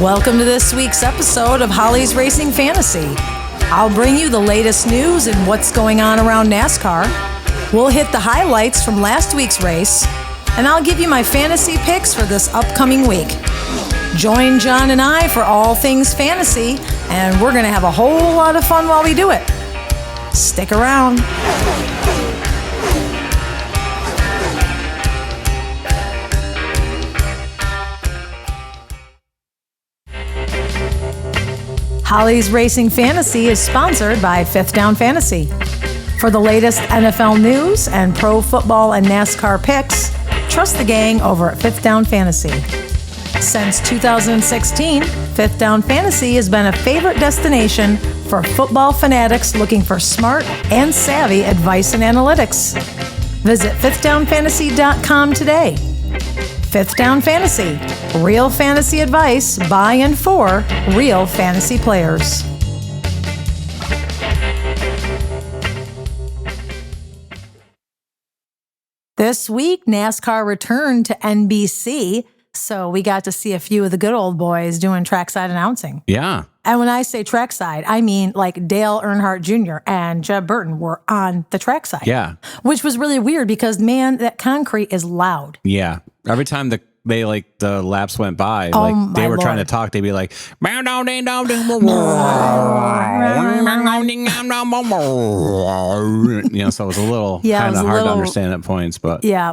Welcome to this week's episode of Holly's Racing Fantasy. I'll bring you the latest news and what's going on around NASCAR. We'll hit the highlights from last week's race, and I'll give you my fantasy picks for this upcoming week. Join John and I for all things fantasy, and we're going to have a whole lot of fun while we do it. Stick around. Holly's Racing Fantasy is sponsored by Fifth Down Fantasy. For the latest NFL news and pro football and NASCAR picks, trust the gang over at Fifth Down Fantasy. Since 2016, Fifth Down Fantasy has been a favorite destination for football fanatics looking for smart and savvy advice and analytics. Visit fifthdownfantasy.com today. Fifth Down Fantasy, real fantasy advice by and for real fantasy players. This week, NASCAR returned to NBC, so we got to see a few of the good old boys doing trackside announcing. Yeah. And when I say trackside, I mean like Dale Earnhardt Jr. and Jeb Burton were on the trackside. Yeah. Which was really weird because, man, that concrete is loud. Yeah. Every time the laps went by, they were trying to talk, they'd be like, you know, so it was a little kind of hard to understand at points, but yeah,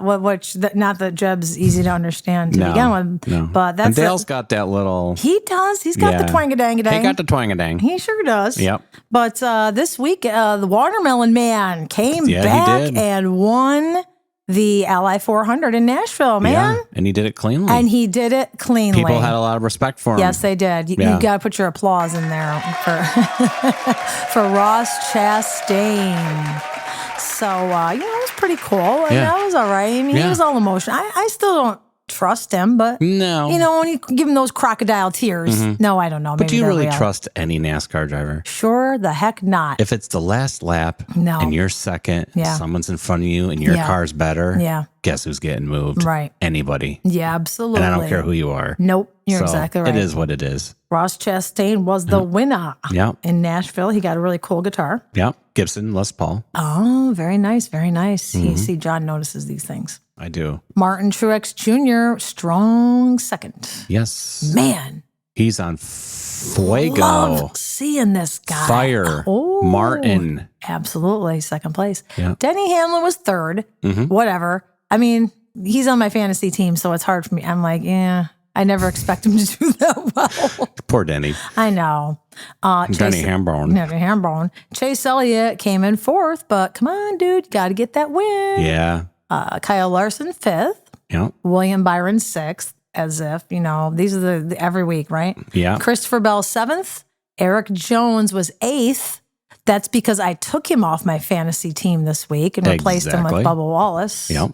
not that Jeb's easy to understand to begin with, but that's and Dale's got that little. He does. He's got the twang-a-dang-a-dang. He got the twang-a-dang. He sure does. Yep. But this week, the Watermelon Man came back and won the Ally 400 in Nashville, man. Yeah, and he did it cleanly. People had a lot of respect for him. Yes, they did. You got to put your applause in there for Ross Chastain. So, it was pretty cool. And that was all right. I mean, he was all emotional. I still don't trust him, but no. When you give him those crocodile tears, no, I don't know. But do you really trust any NASCAR driver? Sure the heck not. If it's the last lap and you're second, someone's in front of you and your car's better, guess who's getting moved? Right. Anybody. Yeah, absolutely. And I don't care who you are. Nope, you're exactly right. It is what it is. Ross Chastain was the winner in Nashville. He got a really cool guitar. Yeah, Gibson Les Paul. Oh, very nice, very nice. See, John notices these things. I do. Martin Truex Jr., strong second. Yes. Man. He's on fuego. Love seeing this guy. Fire. Oh, Martin. Absolutely. Second place. Yeah. Denny Hamlin was third. Whatever. I mean, he's on my fantasy team, so it's hard for me. I'm like, I never expect him to do that well. Poor Denny. I know. Denny Hambone. Chase Elliott came in fourth, but come on, dude. Got to get that win. Yeah. Kyle Larson, fifth. Yeah. William Byron, sixth, as if, these are the every week, right? Yeah. Christopher Bell, seventh. Eric Jones was eighth. That's because I took him off my fantasy team this week and replaced him with Bubba Wallace. Yep.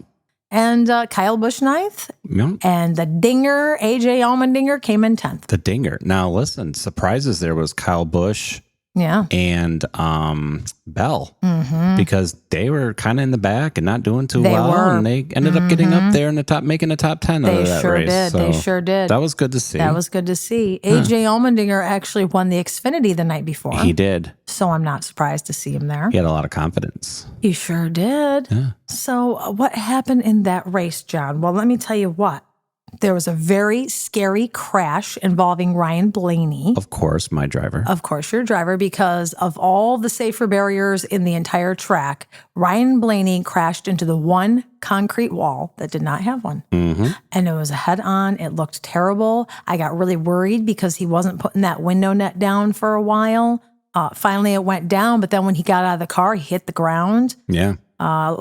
And Kyle Busch, ninth. Yep. And the Dinger, AJ Allmendinger, came in 10th. The Dinger. Now, listen, surprises there was Kyle Busch. Yeah. And Bell, because they were kind of in the back and not doing too well. And they ended up getting up there in the top, making the top 10 out of that race. They sure did. That was good to see. AJ Allmendinger actually won the Xfinity the night before. He did. So I'm not surprised to see him there. He had a lot of confidence. He sure did. Yeah. So what happened in that race, John? Well, let me tell you what. There was a very scary crash involving Ryan Blaney. Of course, my driver. Of course, your driver, because of all the safer barriers in the entire track, Ryan Blaney crashed into the one concrete wall that did not have one. And it was a head-on. It looked terrible. I got really worried because he wasn't putting that window net down for a while. Finally, it went down, but then when he got out of the car, he hit the ground. Yeah.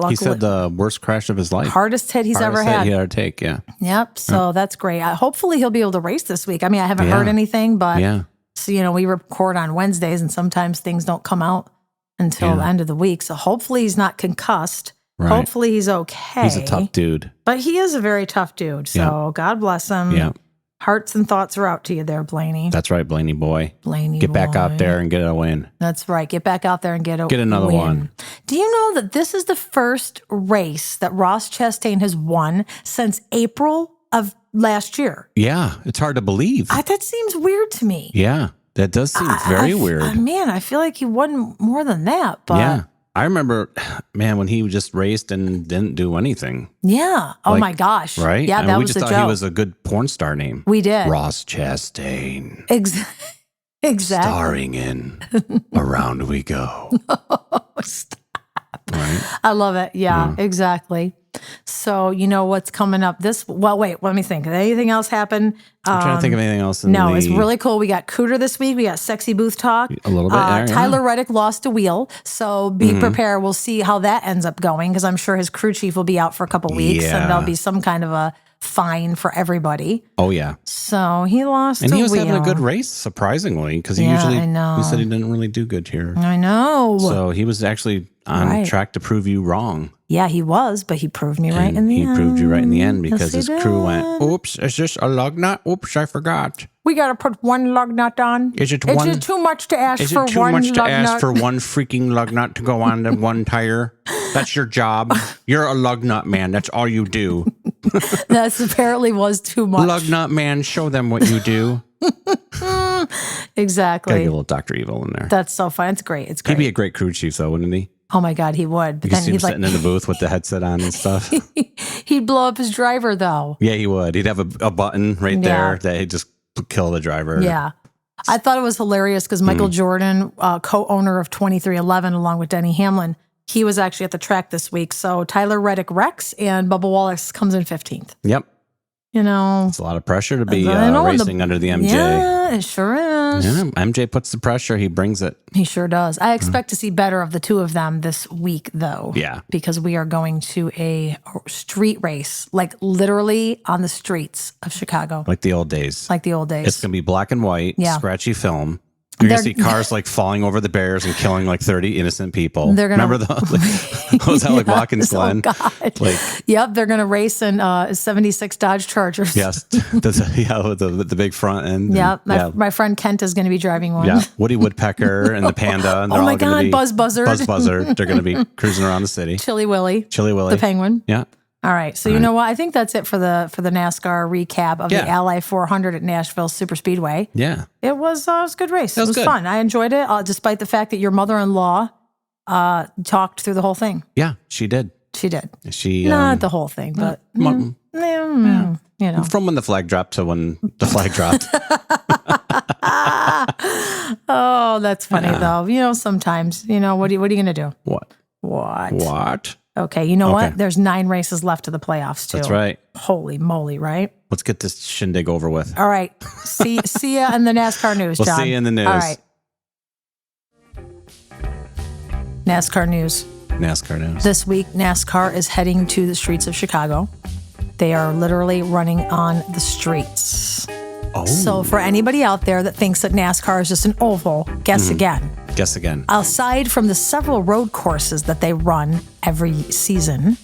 He said the worst crash of his life. Hardest hit he's ever had. He had to take, yeah. Yep. So that's great. Hopefully he'll be able to race this week. I mean, I haven't heard anything, but so, we record on Wednesdays and sometimes things don't come out until the end of the week. So hopefully he's not concussed. Right. Hopefully he's okay. He's a tough dude. But he is a very tough dude. So God bless him. Yeah. Hearts and thoughts are out to you there, Blaney. That's right, Blaney boy. Blaney Get back out there and get a win. That's right. Get back out there and get another win. one. Do you know that this is the first race that Ross Chastain has won since April of last year. Yeah, it's hard to believe. That seems weird to me. Yeah, that does seem very weird. Man, I feel like he won more than that. But yeah. I remember, man, when he just raced and didn't do anything. Yeah. Oh, my gosh. Right? Yeah, that was a joke. We just thought he was a good porn star name. We did. Ross Chastain. Exactly. Starring in Around We Go. Stop. Right? I love it. Yeah, exactly. So, you know what's coming up wait, let me think. Did anything else happen? I'm trying to think of anything else. It's really cool. We got Cooter this week. We got Sexy Booth Talk. A little bit. Tyler Reddick lost a wheel. So be prepared. We'll see how that ends up going because I'm sure his crew chief will be out for a couple weeks and there'll be some kind of a fine for everybody. Oh, yeah. So he lost a wheel. And he was having a good race, surprisingly, because he usually, he said he didn't really do good here. I know. So he was actually on track to prove you wrong. Yeah, he was, but he proved me right in the end. He proved you right in the end because his crew went, oops, is this a lug nut? Oops, I forgot. We got to put one lug nut on. Is it too much to ask for one lug nut? Is it too much to ask for one freaking lug nut to go on to one tire? That's your job. You're a lug nut man. That's all you do. That apparently was too much. Lug nut man, show them what you do. Exactly. Gotta get a little Dr. Evil in there. That's so fun. It's great. It's great. He'd be a great crew chief, though, wouldn't he? Oh my God, he would. But you see him sitting in the booth with the headset on and stuff. He'd blow up his driver, though. Yeah, he would. He'd have a button right there that he'd just kill the driver. Yeah. I thought it was hilarious because Michael Jordan, co-owner of 2311, along with Denny Hamlin, he was actually at the track this week. So Tyler Reddick wrecks and Bubba Wallace comes in 15th. Yep. You know, it's a lot of pressure to be racing under the MJ. Yeah, it sure is. Yeah, MJ puts the pressure. He brings it. He sure does. I expect to see better of the two of them this week, though. Yeah. Because we are going to a street race, like literally on the streets of Chicago. Like the old days. Like the old days. It's going to be black and white, scratchy film. You're going to see cars like falling over the barriers and killing like 30 innocent people. Remember those? Was that like Watkins Glen? Oh, God. Yep, they're going to race in 76 Dodge Chargers. Yes. With the big front end. Yep. My friend Kent is going to be driving one. Yeah. Woody Woodpecker and the Panda. And oh, my God. Buzz Buzzard. Buzz Buzzard. They're going to be cruising around the city. Chili Willy. The Penguin. Yeah. All right. So you know what? I think that's it for the NASCAR recap of the Ally 400 at Nashville Super Speedway. Yeah. It was a good race. It was fun. I enjoyed it, despite the fact that your mother-in-law talked through the whole thing. Yeah, she did. She not the whole thing, but you know, from when the flag dropped to when the flag dropped. Oh, that's funny though. You know, sometimes, you know, what are you going to do? What? Okay, you know what? There's 9 races left of the playoffs, too. That's right. Holy moly, right? Let's get this shindig over with. All right. See ya in the NASCAR news, John. We'll see you in the news. All right. NASCAR news. This week, NASCAR is heading to the streets of Chicago. They are literally running on the streets. Oh. So for anybody out there that thinks that NASCAR is just an oval, guess again. Aside from the several road courses that they run every season,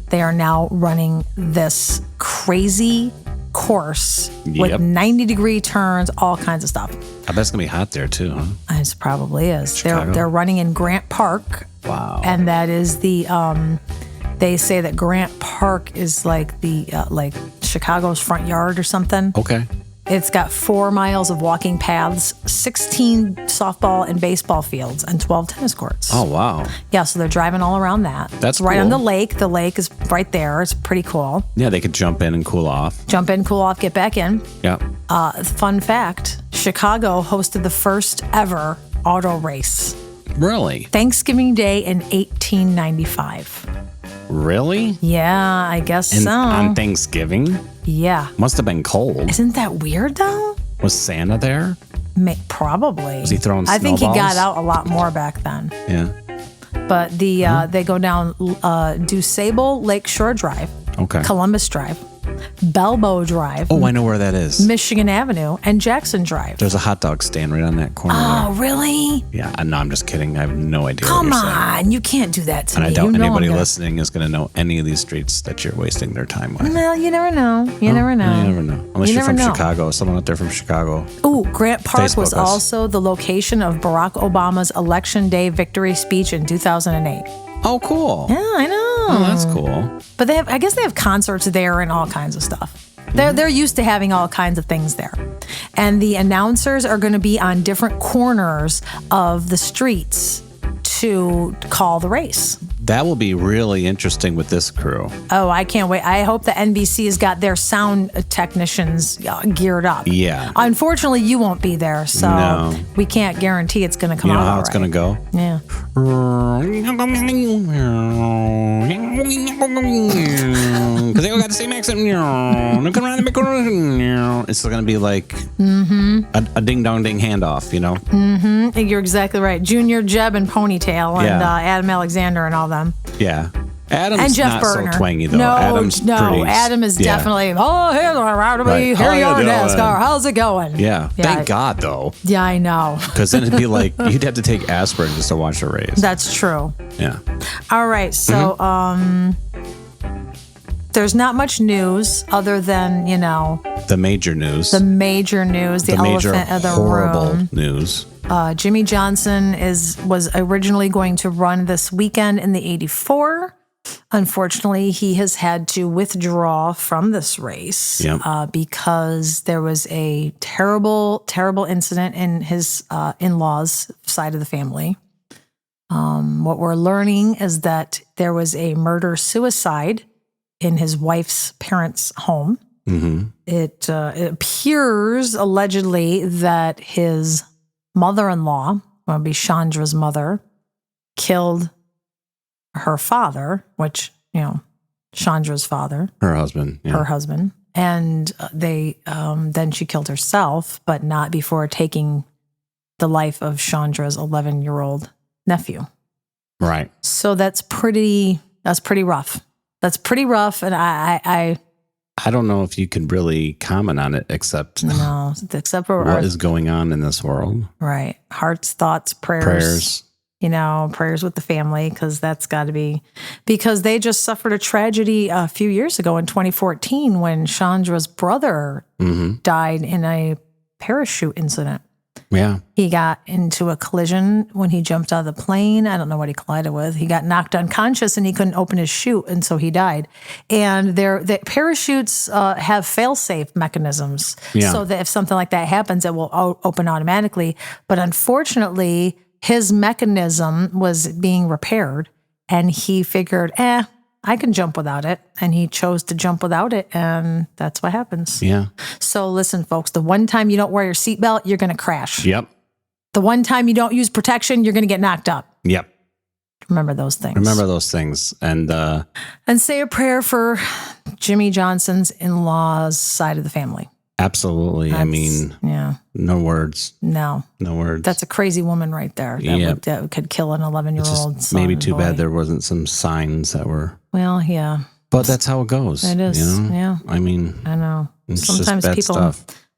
they are now running this crazy course with 90-degree turns, all kinds of stuff. I bet it's going to be hot there too, huh? It probably is. They're running in Grant Park. Wow. And that is the, they say that Grant Park is like the, like Chicago's front yard or something. Okay. It's got 4 miles of walking paths, 16 softball and baseball fields, and 12 tennis courts. Oh, wow. Yeah, so they're driving all around that. That's right cool. on the lake. The lake is right there. It's pretty cool. Yeah, they could jump in and cool off. Get back in. Yeah. Fun fact, Chicago hosted the first ever auto race. Really? Thanksgiving Day in 1895. Really? Yeah, I guess so. On Thanksgiving? Yeah. Must have been cold. Isn't that weird, though? Was Santa there? Probably. Was he throwing snowballs? I think he got out a lot more back then. Yeah. But they go down DuSable Lakeshore Drive, Columbus Drive, Belbo Drive. Oh, I know where that is. Michigan Avenue and Jackson Drive. There's a hot dog stand right on that corner. Oh, really? Yeah. No, I'm just kidding. I have no idea. Come on. You can't do that to me. And I doubt anybody listening is going to know any of these streets that you're wasting their time with. Well, you never know. You never know. Unless you're from Chicago. Someone out there from Chicago. Ooh, Grant Park was also the location of Barack Obama's Election Day victory speech in 2008. Oh, cool. Yeah, I know. Oh, that's cool. But I guess they have concerts there and all kinds of stuff. They're used to having all kinds of things there. And the announcers are going to be on different corners of the streets to call the race. That will be really interesting with this crew. Oh, I can't wait. I hope the NBC has got their sound technicians geared up. Yeah. Unfortunately, you won't be there, so we can't guarantee it's going to come out. You know how it's going to go? Yeah. Because they all got the same accent. It's going to be like a ding-dong-ding handoff, you know? Mm-hmm. You're exactly right. Junior, Jeb, and Ponytail, and Adam Alexander and all them. Yeah. Adam's and Jeff not Burtner. So twangy, though. No, Adam's pretty, Adam is definitely, here you are, NASCAR. How's it going? Yeah. Thank God, though. Yeah, I know. Because then it'd be like, you'd have to take aspirin just to watch the race. That's true. Yeah. All right. So, there's not much news other than, the major news. The elephant of the horrible room. News. Jimmy Johnson was originally going to run this weekend in the 84. Unfortunately, he has had to withdraw from this race because there was a terrible, terrible incident in his in-laws' side of the family. What we're learning is that there was a murder-suicide in his wife's parents' home. Mm-hmm. It appears, allegedly, that his mother-in-law, will be Chandra's mother, killed her father, which, Chandra's father. Her husband. Yeah. Her husband. And then she killed herself, but not before taking the life of Chandra's 11-year-old nephew. Right. So that's pretty rough. That's pretty rough. And I don't know if you can really comment on it except for what is going on in this world. Right. Hearts, thoughts, prayers. Prayers with the family, because that's got to be, because they just suffered a tragedy a few years ago in 2014 when Chandra's brother died in a parachute incident. Yeah. He got into a collision when he jumped out of the plane. I don't know what he collided with. He got knocked unconscious and he couldn't open his chute, and so he died. And the parachutes have fail-safe mechanisms, so that if something like that happens, it will open automatically. But unfortunately, his mechanism was being repaired, and he figured, I can jump without it. And he chose to jump without it, and that's what happens. Yeah. So listen, folks, the one time you don't wear your seatbelt, you're going to crash. Yep. The one time you don't use protection, you're going to get knocked up. Yep. Remember those things. And say a prayer for Jimmy Johnson's in-laws side of the family. Absolutely. No words. No words. That's a crazy woman right there. That could kill an 11-year-old son. Maybe too bad there wasn't some signs that were. Well, yeah. But that's how it goes. It is. Yeah. I know. Sometimes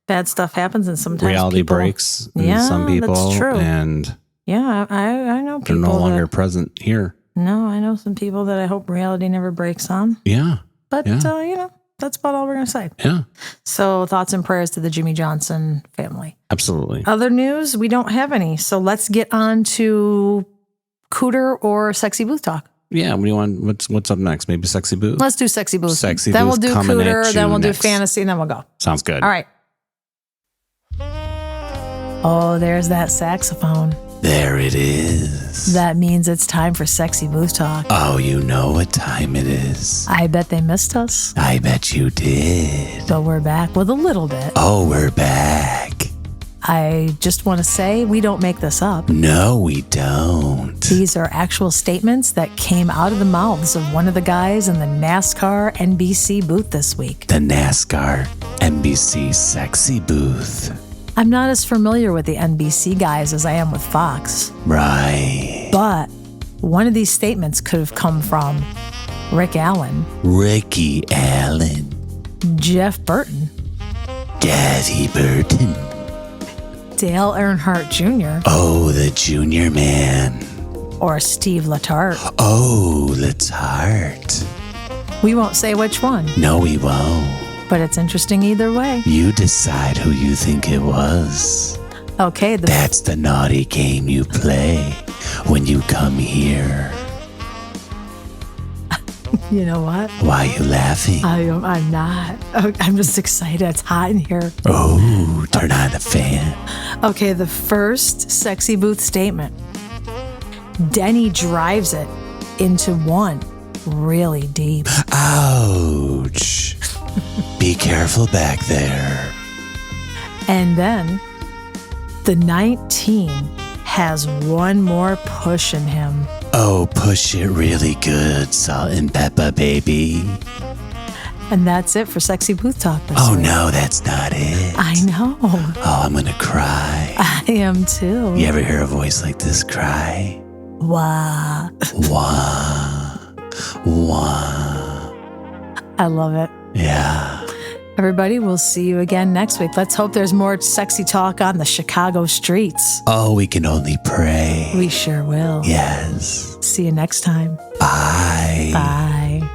bad stuff happens, and sometimes reality breaks in some people. That's true. And I know people. They're no longer present here. No, I know some people that I hope reality never breaks on. Yeah. But, that's about all we're going to say. Yeah. So thoughts and prayers to the Jimmy Johnson family. Absolutely. Other news, we don't have any. So let's get on to Cooter or Sexy Booth talk. Yeah. What do you want? What's up next? Maybe Sexy Booth? Let's do Sexy Booth. Sexy then Booth. Then we'll do Cooter. Then we'll do Fantasy. And then we'll go. Sounds good. All right. Oh, there's that saxophone. There it is. That means it's time for Sexy Booth Talk. Oh, you know what time it is. I bet they missed us. I bet you did. But we're back with a little bit. Oh, we're back. I just want to say we don't make this up. No, we don't. These are actual statements that came out of the mouths of one of the guys in the NASCAR NBC booth this week. The NASCAR NBC Sexy Booth. I'm not as familiar with the NBC guys as I am with Fox. Right. But one of these statements could have come from Rick Allen. Ricky Allen. Jeff Burton. Daddy Burton. Dale Earnhardt Jr. Oh, the junior man. Or Steve Letarte. Oh, Letarte. We won't say which one. No, we won't. But it's interesting either way. You decide who you think it was. Okay. That's the naughty game you play when you come here. You know what? Why are you laughing? I'm not. I'm just excited. It's hot in here. Oh, turn on the fan. Okay, the first Sexy Booth statement. Denny drives it into one really deep. Ouch. Be careful back there. And then the 19 has one more push in him. Oh, push it really good, salt and pepper, baby. And that's it for Sexy Booth Talk this week. Oh, no, that's not it. I know. Oh, I'm going to cry. I am too. You ever hear a voice like this cry? Wah. Wah. Wah. I love it. Yeah. Everybody, we'll see you again next week. Let's hope there's more sexy talk on the Chicago streets. Oh, we can only pray. We sure will. Yes. See you next time. Bye. Bye.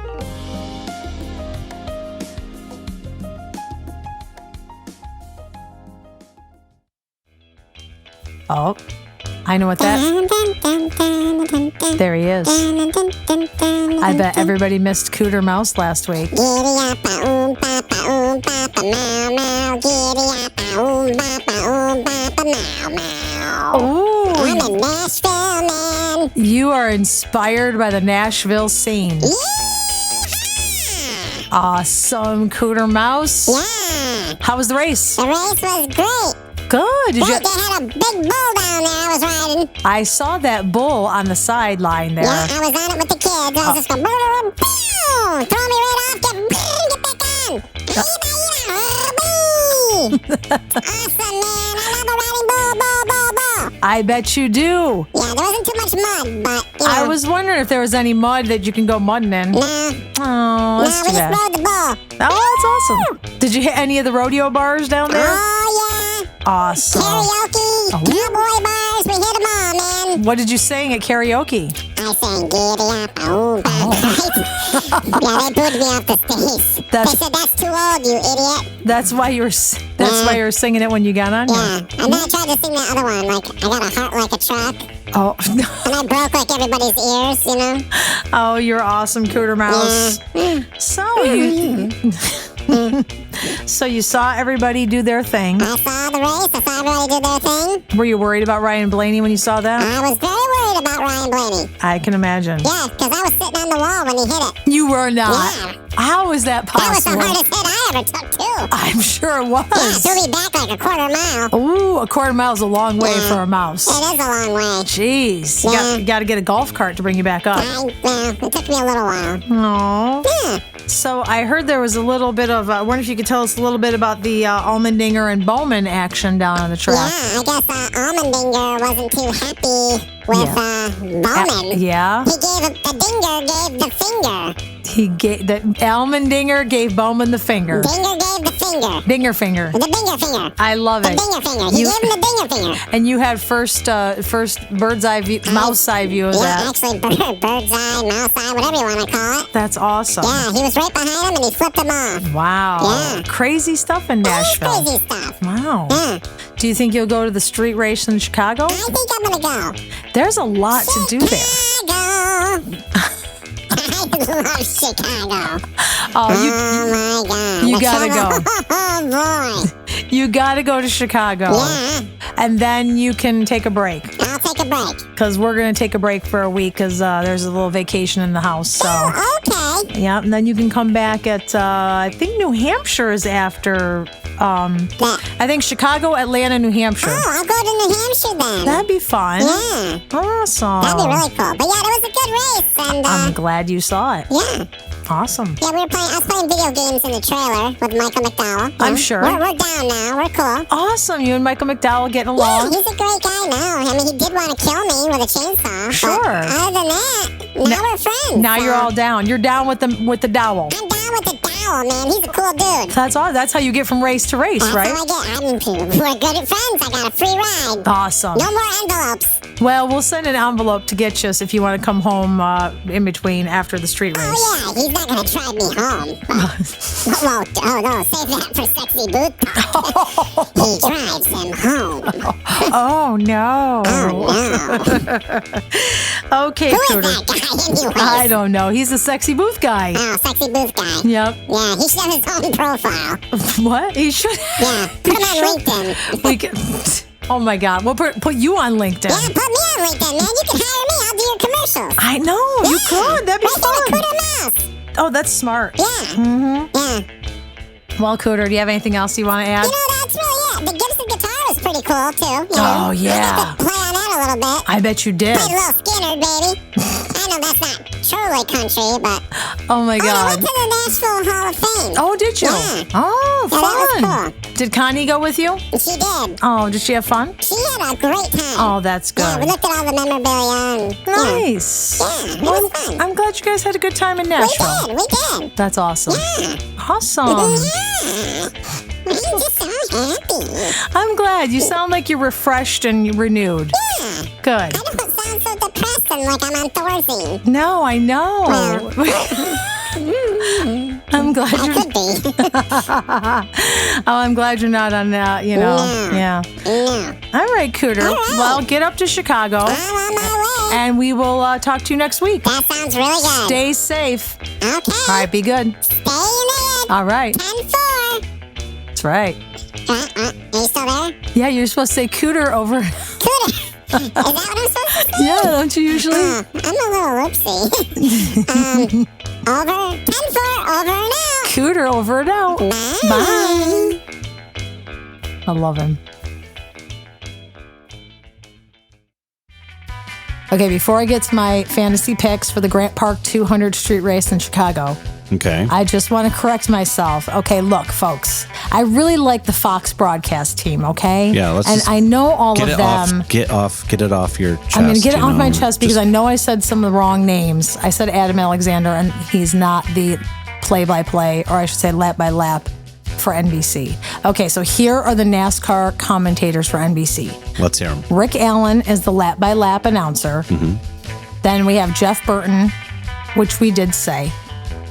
Oh, I know what that... There he is. I bet everybody missed Cooter Mouse last week. Ooh, I'm a Nashville man. You are inspired by the Nashville scene. Yeah. Awesome, Cooter Mouse. Yeah. How was the race? The race was great. Good. They had a big bull down there I was riding. I saw that bull on the sideline there. Yeah, I was on it with the kids. I was just going, boom, boom, throw me right off, get back on. Awesome, man. I love riding bull. I bet you do. Yeah, there wasn't too much mud, but, you know. I was wondering if there was any mud that you can go mudding in. Nah. Oh, that's we too just bad. rode the bull. Oh, that's awesome. Did you hit any of the rodeo bars down there? Oh, yeah. Awesome. Karaoke, cowboy bars, we hit them all, man. What did you sing at karaoke? I sang giddy up, oh, yeah, they booed me off the stage. They said, that's too old, you idiot. That's why you were singing it when you got on here. Yeah, and then I tried to sing that other one, like, I got a heart like a truck. Oh. And I broke like everybody's ears, you know? Oh, you're awesome, Cooter Mouse. So you saw everybody do their thing. I saw the race. I saw everybody do their thing. Were you worried about Ryan Blaney when you saw that? I was very worried about Ryan Blaney. I can imagine. Yeah, because I was sitting on the wall when he hit it. You were not. Yeah. How is that possible? That was the hardest hit I ever took, too. I'm sure it was. Yeah, it threw me back like a quarter mile. Ooh, a quarter mile is a long way for a mouse. It is a long way. Jeez. You got to get a golf cart to bring you back up. It took me a little while. Aww. Yeah. So I heard there was a little bit of, I wonder if you could tell us a little bit about the Allmendinger and Bowman action down on the track. Yeah, I guess Allmendinger wasn't too happy with Bowman. Yeah. The Dinger gave the finger. Allmendinger gave Bowman the finger. Dinger gave the finger. Dinger finger. The Dinger finger. I love it. The Dinger finger. He gave him the Dinger finger. And you had first bird's eye view, mouse eye view of that. Yeah, actually, bird's eye, mouse eye, whatever you want to call it. That's awesome. Yeah, he was right behind him and he flipped him off. Wow. Yeah. Crazy stuff in Nashville. Crazy stuff. Wow. Yeah. Do you think you'll go to the street race in Chicago? I think I'm going to go. There's a lot to do there. Chicago. I love Chicago. Oh, my God. You gotta go. Oh, boy. You gotta go to Chicago. Yeah. And then you can take a break. I'll take a break. Because we're going to take a break for a week because there's a little vacation in the house. So. Oh, okay. Yeah, and then you can come back at, I think New Hampshire is after, I think Chicago, Atlanta, New Hampshire. Oh, I'll go to New Hampshire then. That'd be fun. Yeah. Awesome. That'd be really cool. But yeah, it was a good race. And I'm glad you saw it. Yeah. Awesome. Yeah, I was playing video games in the trailer with Michael McDowell. I'm sure. We're down now. We're cool. Awesome. You and Michael McDowell getting Yeah, along. he's a great guy now. I mean, he did want to kill me with a chainsaw. Sure. But other than that, now we're friends. Now you're all down. You're down with the dowel. I'm down with the dowel, man. He's a cool dude. That's all. That's how you get from race to race, That's right? how I get. We're good at friends. I got a free ride. Awesome. No more envelopes. Well, we'll send an envelope to get you if you want to come home in between after the street race. Oh, yeah. He's not going to drive me home. Oh, no. Save that for Sexy Booth. He drives him home. Oh, no. Okay, Who Cooter. is that guy anyways? I don't know. He's a Sexy Booth guy. Oh, Sexy Booth guy. Yep. Yeah, he should have his own profile. What? He should. Yeah, put him on LinkedIn. We can. Oh my God! We'll put you on LinkedIn. Yeah, put me on LinkedIn, man. You can hire me. I'll do your commercials. I know you could. That'd be fun. Cooter. Oh, that's smart. Yeah. Mm-hmm. Yeah. Well, Cooter, do you have anything else you want to add? That's really it. The Gibson guitar was pretty cool too. Oh yeah. I got to play on that a little bit. I bet you did. Played a little Skinner, baby. I know that's not truly country, but. Oh my God. I went to the Nashville Hall of Fame. Oh, did you? Yeah. Oh, fun. That was cool. Did Connie go with you? She did. Oh, did she have fun? She had a great time. Oh, that's good. Yeah, we looked at all the memorabilia. And, nice. Yeah, it was fun. I'm glad you guys had a good time in Nashville. We did. That's awesome. Yeah. Awesome. Yeah. I'm just so happy. I'm glad. You sound like you're refreshed and renewed. Yeah. Good. I don't sound so depressing like I'm on Thorazine. No, I know. I'm glad I you're. could be. Oh, I'm glad you're not on that. You know. No. Yeah. No. All right, Cooter. All right. Well, get up to Chicago, I'm on my way. and we will talk to you next week. That sounds really good. Stay safe. Okay. All right, be good. Stay in it. All right. 10-4. That's right. Are you still there? Yeah, you're supposed to say Cooter over. Cooter. Is that what I'm supposed to say? Yeah, don't you usually? I'm a little whoopsie. Over. 10-4. Over and out. Cooter over and out. Bye. Bye. I love him. Okay, before I get to my fantasy picks for the Grant Park 200 street race in Chicago, okay, I just want to correct myself. Okay, look, folks, I really like the Fox broadcast team, okay? Yeah, let's and just I know all of them. Get it off your chest. I'm going to get it off my chest just, because I know I said some of the wrong names. I said Adam Alexander, and he's not the play-by-play, or I should say lap-by-lap for NBC. Okay, so here are the NASCAR commentators for NBC. Let's hear them. Rick Allen is the lap-by-lap announcer. Mm-hmm. Then we have Jeff Burton, which we did say,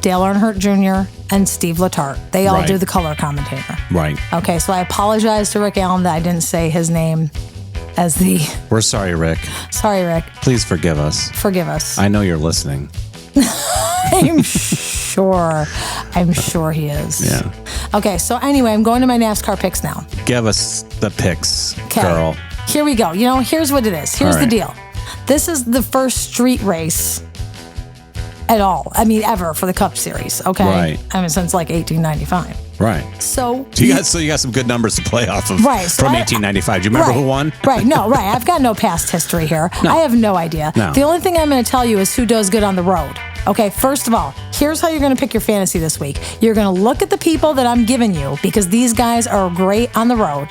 Dale Earnhardt Jr., and Steve Letarte. They all do the color commentator. Right. Okay, so I apologize to Rick Allen that I didn't say his name as the... We're sorry, Rick. Sorry, Rick. Please forgive us. Forgive us. I know you're listening. I'm sure he is. Yeah. Okay, so anyway, I'm going to my NASCAR picks now. Give us the picks, girl. Here we go. Here's what it is. Here's the deal. This is the first street race at all. I mean, ever for the Cup Series. Okay. Right. I mean, since like 1895. Right. So you got some good numbers to play off of. Right. So from 1895. Do you remember who won? Right. No. Right. I've got no past history here. I have no idea. No. The only thing I'm going to tell you is who does good on the road. Okay, first of all, here's how you're going to pick your fantasy this week. You're going to look at the people that I'm giving you because these guys are great on the road.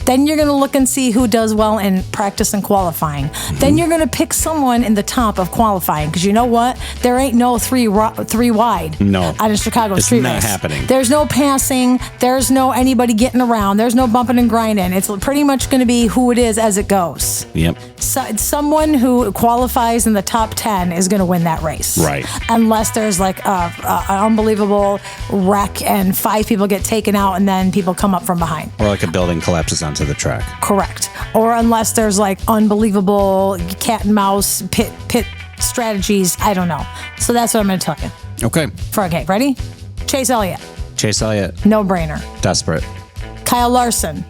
Then you're going to look and see who does well in practice and qualifying. Mm-hmm. Then you're going to pick someone in the top of qualifying because you know what? There ain't no three wide on a Chicago street race. It's not happening. There's no passing. There's no anybody getting around. There's no bumping and grinding. It's pretty much going to be who it is as it goes. Yep. So someone who qualifies in the top 10 is going to win that race. Right. Unless there's like an unbelievable wreck and 5 people get taken out and then people come up from behind. Or like a building collapses onto the track. Correct. Or unless there's like unbelievable cat and mouse pit strategies. I don't know. So that's what I'm going to tell you. Okay. Okay, ready? Chase Elliott. No brainer. Desperate. Kyle Larson.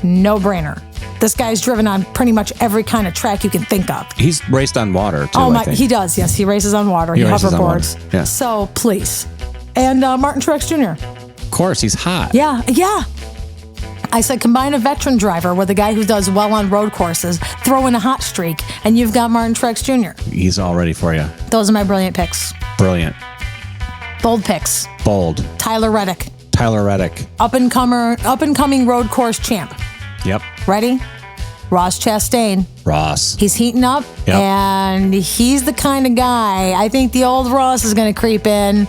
No brainer. This guy's driven on pretty much every kind of track you can think of. He's raced on water, too, I think. He does, yes. He races on water. He hoverboards. Yeah. So, please. And Martin Truex Jr. Of course, he's hot. Yeah. I said combine a veteran driver with a guy who does well on road courses, throw in a hot streak, and you've got Martin Truex Jr. He's all ready for you. Those are my brilliant picks. Brilliant. Bold picks. Bold. Tyler Reddick. Up and coming road course champ. Yep. Ready? Ross Chastain. He's heating up, and he's the kind of guy, I think the old Ross is going to creep in.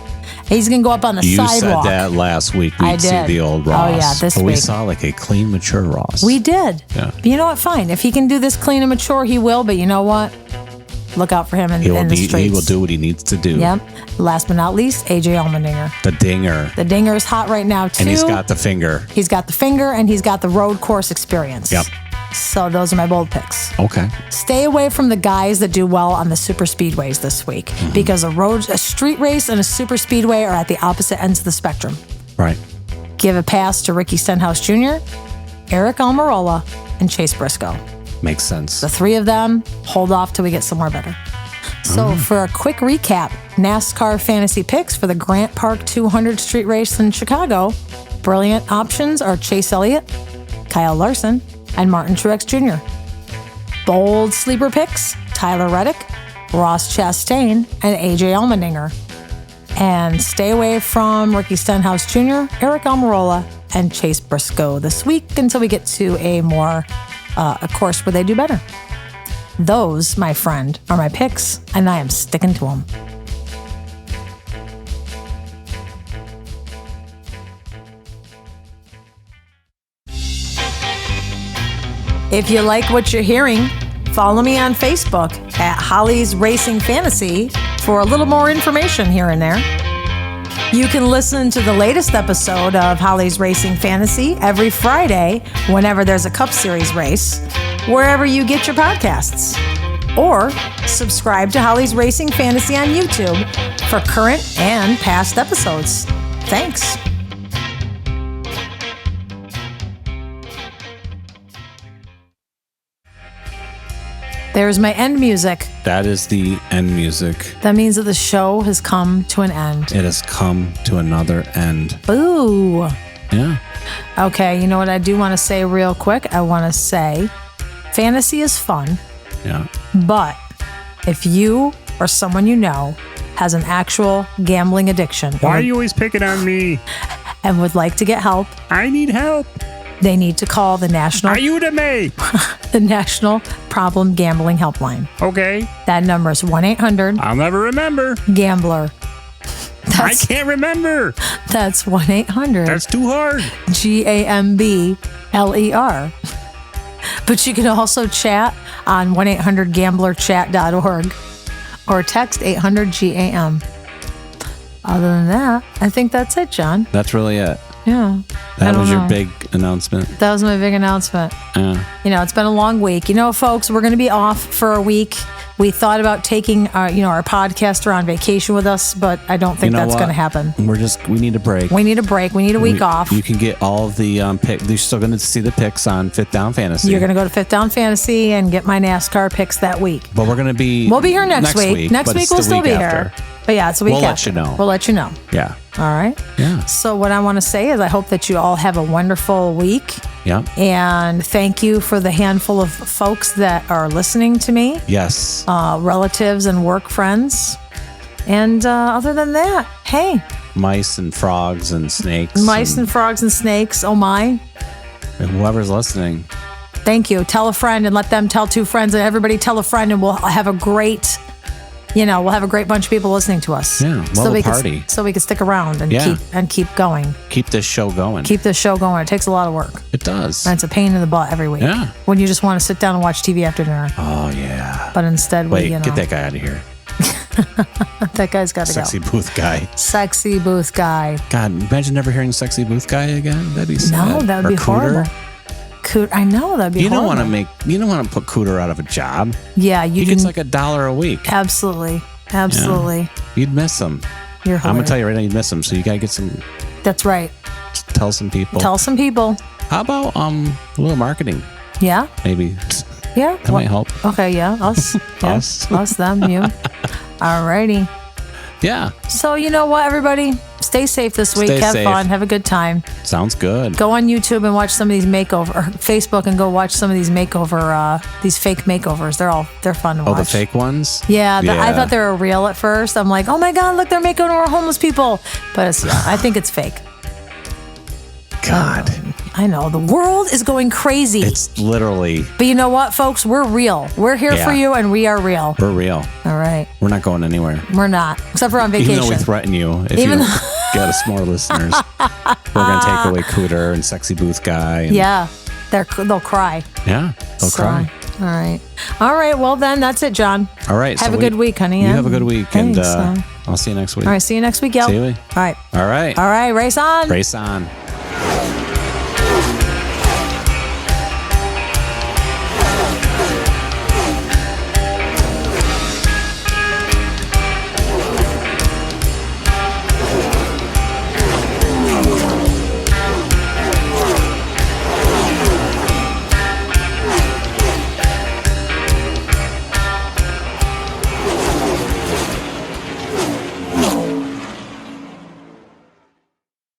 He's going to go up on the sidewalk. You said that last week. We'd see the old Ross. Oh, yeah, this week. We saw like a clean, mature Ross. We did. Yeah. But you know what? Fine. If he can do this clean and mature, he will. But you know what? Look out for him in the streets. He will do what he needs to do. Yep. Last but not least, AJ Allmendinger. The dinger. The dinger is hot right now, too. And he's got the finger. He's got the finger, and he's got the road course experience. Yep. So those are my bold picks. Okay. Stay away from the guys that do well on the super speedways this week because a street race and a super speedway are at the opposite ends of the spectrum. Right. Give a pass to Ricky Stenhouse Jr., Eric Almirola, and Chase Briscoe. Makes sense. The three of them, hold off till we get somewhere better. So for a quick recap, NASCAR fantasy picks for the Grant Park 200 street race in Chicago. Brilliant options are Chase Elliott, Kyle Larson, and Martin Truex Jr. Bold sleeper picks, Tyler Reddick, Ross Chastain, and AJ Allmendinger. And stay away from Ricky Stenhouse Jr., Eric Almirola, and Chase Briscoe this week until we get to a course where they do better. Those, my friend, are my picks, and I am sticking to them. If you like what you're hearing, follow me on Facebook at Holly's Racing Fantasy for a little more information here and there. You can listen to the latest episode of Holly's Racing Fantasy every Friday whenever there's a Cup Series race, wherever you get your podcasts. Or subscribe to Holly's Racing Fantasy on YouTube for current and past episodes. Thanks. There's my end music. That is the end music. That means that the show has come to an end. It has come to another end. Boo. Yeah. Okay, you know what I do want to say real quick? I want to say fantasy is fun. Yeah. But if you or someone you know has an actual gambling addiction. Why are you always picking on me? And would like to get help. I need help. They need to call the National the National Problem Gambling Helpline. Okay. That number is 1-800. I'll never remember. Gambler. I can't remember. That's 1-800. That's too hard. GAMBLER. But you can also chat on 1-800-GamblerChat.org or text 800-GAM. Other than that, I think that's it, John. That's really it. Yeah. That was your big announcement. That was my big announcement. Yeah. You know, it's been a long week. You know, folks, we're going to be off for a week. We thought about taking our podcaster on vacation with us, but I don't think that's going to happen. We need a break. We need a break. We need a week off. You can get all of the picks. You're still going to see the picks on Fifth Down Fantasy. You're going to go to Fifth Down Fantasy and get my NASCAR picks that week. But we'll be here next week. Next week we'll still be here. But yeah, it's a week after. We'll let you know. Yeah. All right. Yeah. So what I want to say is I hope that you all have a wonderful week. Yeah. And thank you for the handful of folks that are listening to me. Yes. Relatives and work friends. And other than that, hey. Mice and frogs and snakes. Mice and frogs and snakes. Oh my. And whoever's listening. Thank you. Tell a friend and let them tell two friends and everybody tell a friend and we'll have a great bunch of people listening to us. Yeah, love a party. So we can stick around and keep going. Keep this show going. Keep this show going. It takes a lot of work. It does. And it's a pain in the butt every week. Yeah. When you just want to sit down and watch TV after dinner. Oh, yeah. But instead get that guy out of here. That guy's got to go. Sexy booth guy. Sexy booth guy. God, imagine never hearing sexy booth guy again. That'd be sad. No, that would be horrible. I know that'd be horrible. You don't want to put Cooter out of a job. Yeah, he gets like $1 a week. Absolutely. Yeah. You'd miss him. You're hilarious. I'm gonna tell you right now, you'd miss him. So you gotta get some. That's right. Tell some people. How about a little marketing? Yeah. Maybe. Yeah. That might help. Okay. Yeah. Us. Yeah. Us. Them. You. Alrighty. Yeah. So you know what, everybody? Stay safe this week. Have fun. Have a good time. Sounds good. Go on YouTube and watch some of these Facebook and go watch some of these these fake makeovers. They're fun to watch. Oh, the fake ones? Yeah. I thought they were real at first. I'm like, oh my God, look, they're making over homeless people. But I think it's fake. God. I know. The world is going crazy. It's literally. But you know what, folks? We're real. We're here for you, and we are real. We're real. All right. We're not going anywhere. We're not, except for on vacation. Even though we threaten you, if you get us more listeners, we're going to take away Cooter and Sexy Booth Guy. And, yeah. They'll cry. Yeah, they'll cry. All right. All right. Well, then, that's it, John. All right. Have a good week, honey. You have a good week. Thanks, and I'll see you next week. All right. See you next week, y'all. See you. All right. All right. All right. Race on. Race on.